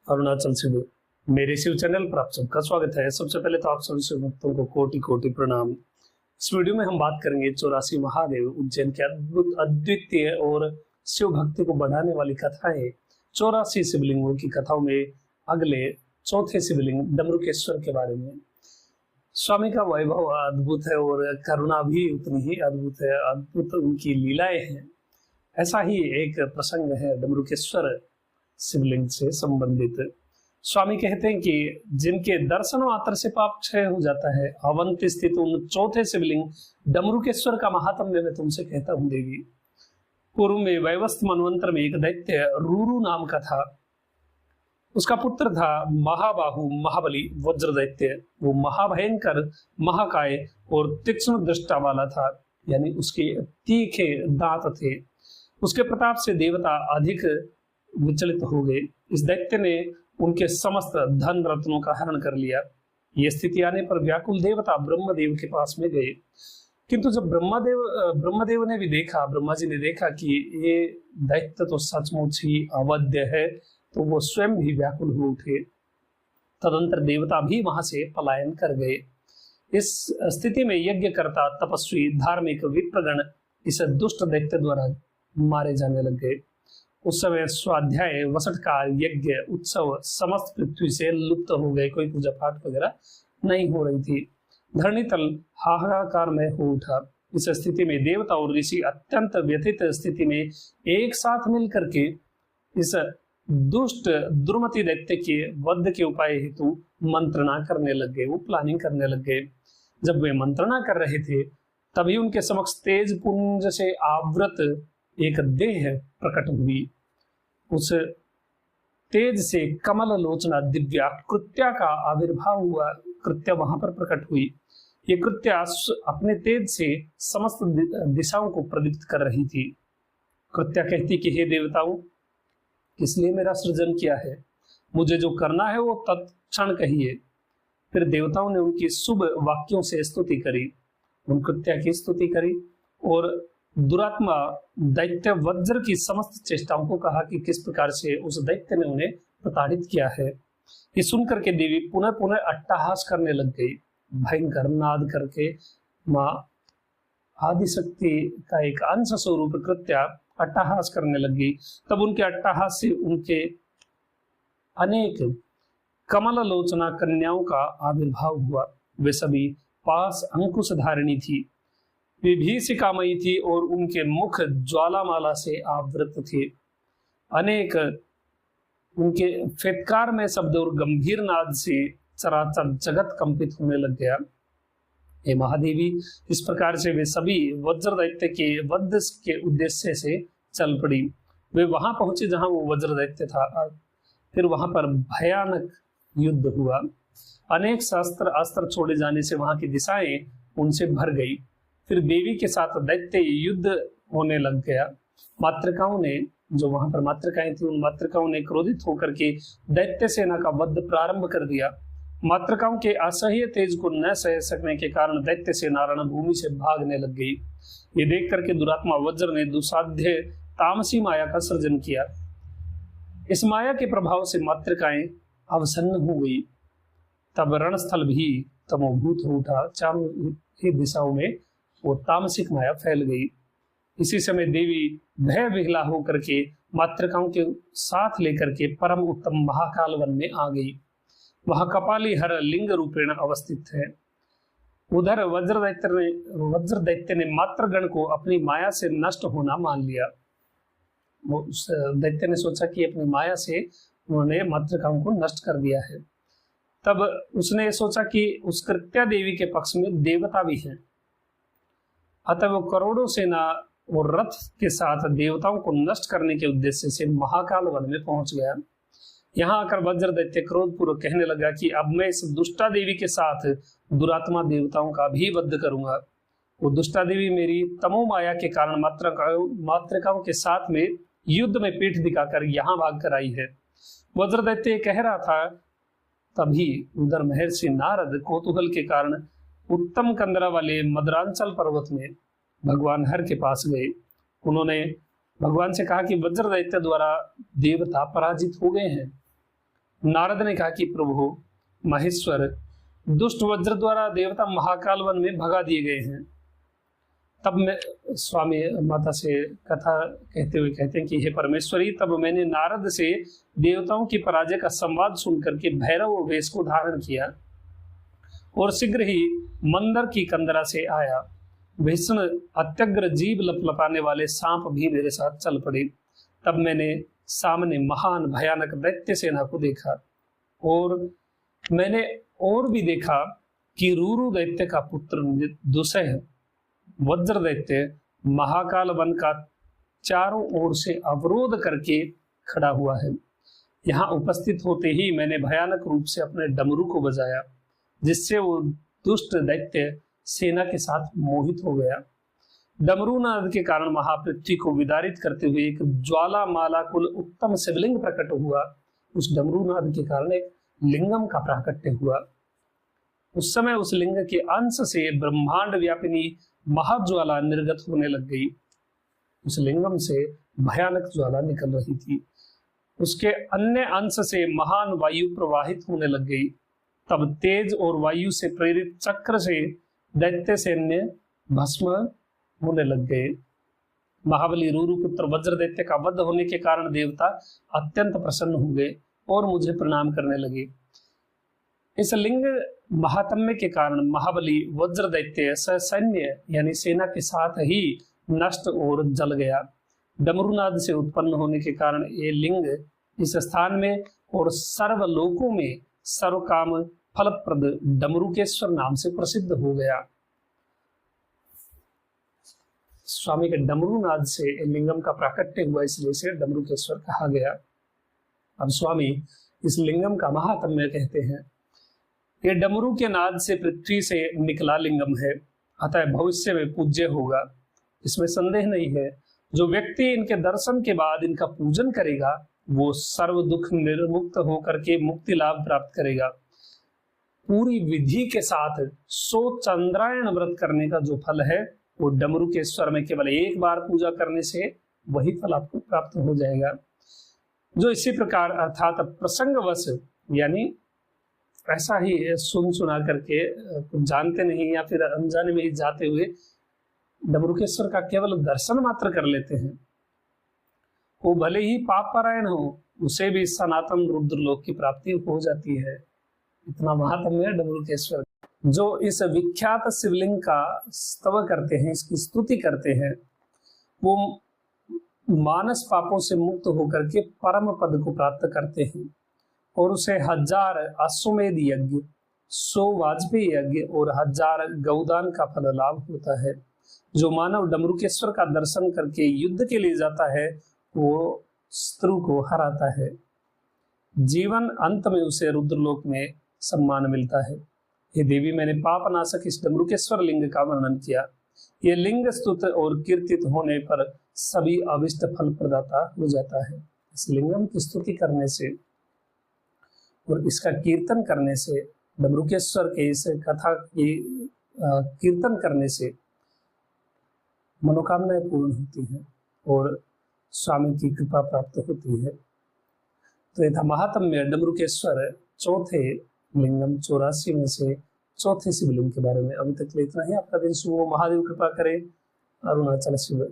अरुणाचल से हूँ। मेरे शिव चैनल पर आप सबका स्वागत है। सबसे पहले तो आप सभी शिव भक्तों को कोटि कोटि प्रणाम। इस वीडियो में हम बात करेंगे 84 महादेव उज्जैन के अद्भुत अद्वितीय और शिव भक्ति को बढ़ाने वाली कथाएं। 84 शिवलिंगों की कथाओं में अगले चौथे शिवलिंग डमरुकेश्वर के बारे में। स्वामी का वैभव अद्भुत है और करुणा भी उतनी ही अद्भुत है। अद्भुत उनकी लीलाएं हैं। ऐसा ही एक प्रसंग है डमरुकेश्वर शिवलिंग से संबंधित। स्वामी कहते हैं कि जिनके दर्शन मात्र से पाप क्षय हो जाता है, अवंती स्थित उन चौथे शिवलिंग डमरुकेश्वर का महात्म्य मैं तुमसे कहता हूं देवी। पूर्व में वैवस्वत मनवंतर में एक दैत्य रूरू नाम का था। उसका पुत्र था महाबाहु महाबली वज्र दैत्य। वो महाभयंकर महाकाय और तीक्ष्ण दृष्टा वाला था, यानी उसके तीखे दांत थे। उसके प्रताप से देवता अधिक विचलित हो गए। इस दैत्य ने उनके समस्त धन रत्नों का हरण कर लिया। ये स्थिति आने पर व्याकुल देवता ब्रह्मदेव के पास में गए, किंतु जब ब्रह्मदेव ने भी देखा, ब्रह्मा जी ने देखा कि ये दैत्य तो सचमुच ही अवध्य है, तो वो स्वयं भी व्याकुल हो उठे। तदंतर देवता भी वहां से पलायन कर गए। इस स्थिति में यज्ञकर्ता तपस्वी धार्मिक विप्रगण इस दुष्ट दैत्य द्वारा मारे जाने लग गए। उस समय स्वाध्याय वसटकाल यज्ञ उत्सव समस्त पृथ्वी से लुप्त हो गए। कोई पूजा पाठ वगैरह नहीं हो रही थी। धरणी तल हाहाकार में हो उठा। इस स्थिति में देवता और ऋषि अत्यंत व्यथित स्थिति में एक साथ मिलकर के इस दुष्ट दुर्मति दैत्य के वध के उपाय हेतु मंत्रणा करने लग गए। वो प्लानिंग करने लग गए। जब वे मंत्रणा कर रहे थे, तभी उनके समक्ष तेज पुंज से आवृत एक देह प्रकट हुई। उस तेज से कमल लोचना दिव्या कृत्या का आविर्भाव हुआ। कृत्या वहां पर प्रकट हुई। ये कृत्या अपने तेज से समस्त दिशाओं को प्रदीप्त कर रही थी। कृत्या कहती कि हे देवताओं, किस लिए मेरा सृजन किया है? मुझे जो करना है वो तत्क्षण कहिए। फिर देवताओं ने उनकी शुभ वाक्यों से स्तुति करी। उन कृत्या की स्तुति करी और दुरात्मा दैत्य वज्र की समस्त चेष्टाओं को कहा कि किस प्रकार से उस दैत्य ने उन्हें प्रताड़ित किया है। ये सुनकर के देवी पुनः पुनः अट्टहास करने लग गई। भयंकर नाद करके माँ आदिशक्ति का एक अंश स्वरूप कृत्या अट्टहास करने लगी। तब उनके अट्टहास से उनके अनेक कमल लोचना कन्याओं का आविर्भाव हुआ। वे सभी पास अंकुश धारिणी थी। वे भीषिकामयी थी और उनके मुख ज्वालामाला से आवृत थे। अनेक उनके फेत्कार में शब्द और गंभीर नाद से चराचर जगत कंपित होने लग गया। हे महादेवी, इस प्रकार से वे सभी वज्र दैत्य के वध के उद्देश्य से चल पड़ी। वे वहां पहुंचे जहां वो वज्र दैत्य था। फिर वहां पर भयानक युद्ध हुआ। अनेक शस्त्र अस्त्र छोड़े जाने से वहां की दिशाएं उनसे भर गई। फिर देवी के साथ दैत्य युद्ध होने लग गया। मातृकाओं ने, जो वहां पर मातृकाएं थी, उन मातृकाओं ने क्रोधित होकर के दैत्य सेना का वध प्रारंभ कर दिया। मातृकाओं के असह्य तेज को न सह सकने के कारण दैत्य सेना रणभूमि से भागने लग गई। ये देख करके दुरात्मा वज्र ने दुसाध्य तामसी माया का सृजन किया। इस माया के प्रभाव से मातृकाएं अवसन्न हो गई। तब रणस्थल भी तमोभूत हो उठा। चारों ही दिशाओं में वो तामसिक माया फैल गई। इसी समय देवी भय विह्वला होकर के मातृकाओं के साथ लेकर के परम उत्तम महाकाल वन में आ गई। वहां कपाली हर लिंग रूपेण अवस्थित है। उधर वज्र दैत्य ने मातृगण को अपनी माया से नष्ट होना मान लिया। वो उस दैत्य ने सोचा कि अपनी माया से उन्होंने मातृकाओं को नष्ट कर दिया है। तब उसने सोचा कि उस कृत्या देवी के पक्ष में देवता भी हैं। अतः वो करोड़ों सेना और रथ के साथ देवताओं को नष्ट करने के उद्देश्य से महाकाल वन में पहुंच गया। यहाँ आकर वज्र दैत्य क्रोधपूर्वक कहने लगा कि अब मैं इस दुष्टा देवी के साथ दुरात्मा देवताओं का भी वध करूंगा। वो दुष्टा देवी मेरी तमो माया के कारण मातृकाओं के साथ में युद्ध में पीठ दिखाकर यहाँ भाग कर आई है। वज्र दैत्य कह रहा था, तभी उधर महर्षि नारद कौतूहल के कारण उत्तम कंदरा वाले मदरांचल पर्वत में भगवान हर के पास गए। उन्होंने भगवान से कहा कि वज्र दैत्य द्वारा देवता पराजित हो गए हैं। नारद ने कहा कि प्रभु महेश्वर, दुष्ट वज्र द्वारा देवता महाकाल वन में भगा दिए गए हैं। तब मैं स्वामी माता से कथा कहते हुए कहते हैं कि हे परमेश्वरी, तब मैंने नारद से देवताओं की पराजय का संवाद सुनकर के भैरव वेश को धारण किया और शीघ्र ही मंदर की कंदरा से आया। भीषण अत्यग्र जीव लपलपाने वाले सांप भी मेरे साथ चल पड़े। तब मैंने सामने महान भयानक दैत्य सेना को देखा और मैंने और भी देखा कि रूरु दैत्य का पुत्र दुसह वज्र दैत्य महाकाल वन का चारों ओर से अवरोध करके खड़ा हुआ है। यहाँ उपस्थित होते ही मैंने भयानक रूप से अपने डमरू को बजाया, जिससे वो दुष्ट दैत्य सेना के साथ मोहित हो गया। डमरू नाद के कारण महापृथ्वी को विदारित करते हुए एक ज्वाला माला कुल उत्तम शिवलिंग प्रकट हुआ। उस डमरू नाद के कारण एक लिंगम का प्राकट्य हुआ। उस समय उस लिंग के अंश से ब्रह्मांड व्यापिनी महाज्वाला निर्गत होने लग गई। उस लिंगम से भयानक ज्वाला निकल रही थी। उसके अन्य अंश से महान वायु प्रवाहित होने लग गई। तब तेज और वायु से प्रेरित चक्र से दैत्य सैन्य भस्म होने लग गए। महाबली रूरु पुत्र वज्र दैत्य का वध होने के कारण देवता अत्यंत प्रसन्न हो गए और मुझे प्रणाम करने लगे। इस लिंग महात्म्य के कारण महाबली वज्र दैत्य सैन्य यानी सेना के साथ ही नष्ट और जल गया। डमरुनाद से उत्पन्न होने के कारण ये लिंग इस स्थान में और सर्वलोकों में सर्वकाम फलप्रद डमरुकेश्वर नाम से प्रसिद्ध हो गया। स्वामी के डमरुनाद से लिंगम का प्राकट्य हुआ, इसलिए से डमरुकेश्वर कहा गया। अब स्वामी इस लिंगम का महात्म्य कहते हैं। ये डमरू के नाद से पृथ्वी से निकला लिंगम है, अतः भविष्य में पूज्य होगा, इसमें संदेह नहीं है। जो व्यक्ति इनके दर्शन के बाद इनका पूजन करेगा वो सर्व दुख निर्मुक्त होकर के मुक्ति लाभ प्राप्त करेगा। पूरी विधि के साथ 100 चंद्रायण व्रत करने का जो फल है वो डमरुकेश्वर में केवल एक बार पूजा करने से वही फल आपको प्राप्त हो जाएगा। जो इसी प्रकार अर्थात प्रसंगवश यानी ऐसा ही सुन सुना करके जानते नहीं या फिर अनजाने में ही जाते हुए डमरुकेश्वर का केवल दर्शन मात्र कर लेते हैं, वो भले ही पाप परायण हो उसे भी सनातन रुद्रलोक की प्राप्ति हो जाती है। इतना महात्म्य है डमरुकेश्वर। जो इस विख्यात शिवलिंग का स्तव करते हैं, इसकी स्तुति करते हैं, वो मानस पापों से मुक्त होकर के परम पद को प्राप्त करते हैं और उसे 1000 अश्वमेध यज्ञ, 100 वाजपेयी यज्ञ और 1000 गौदान का फल लाभ होता है। जो मानव डमरुकेश्वर का दर्शन करके युद्ध के लिए जाता है वो शत्रु को हराता है। जीवन अंत में उसे रुद्रलोक में सम्मान मिलता है। ये देवी, मैंने पाप नाशक इस डमरुकेश्वर लिंग का वर्णन किया। ये लिंग स्तुत और कीर्तित होने पर सभी अभिष्ट फल प्रदाता हो जाता है। इस लिंगम की स्तुति करने से और इसका कीर्तन करने से, डमरुकेश्वर के इस कथा की कीर्तन करने से मनोकामनाएं पूर्ण होती हैं और स्वामी की कृपा प्राप्त होती है। तो यथा महात्म्य डमरुकेश्वर चौथे लिंगम 84 में से चौथे शिवलिंग के बारे में। अभी तक इतना ही। आपका दिन शुभ हो। महादेव कृपा करे। अरुणाचल शिव।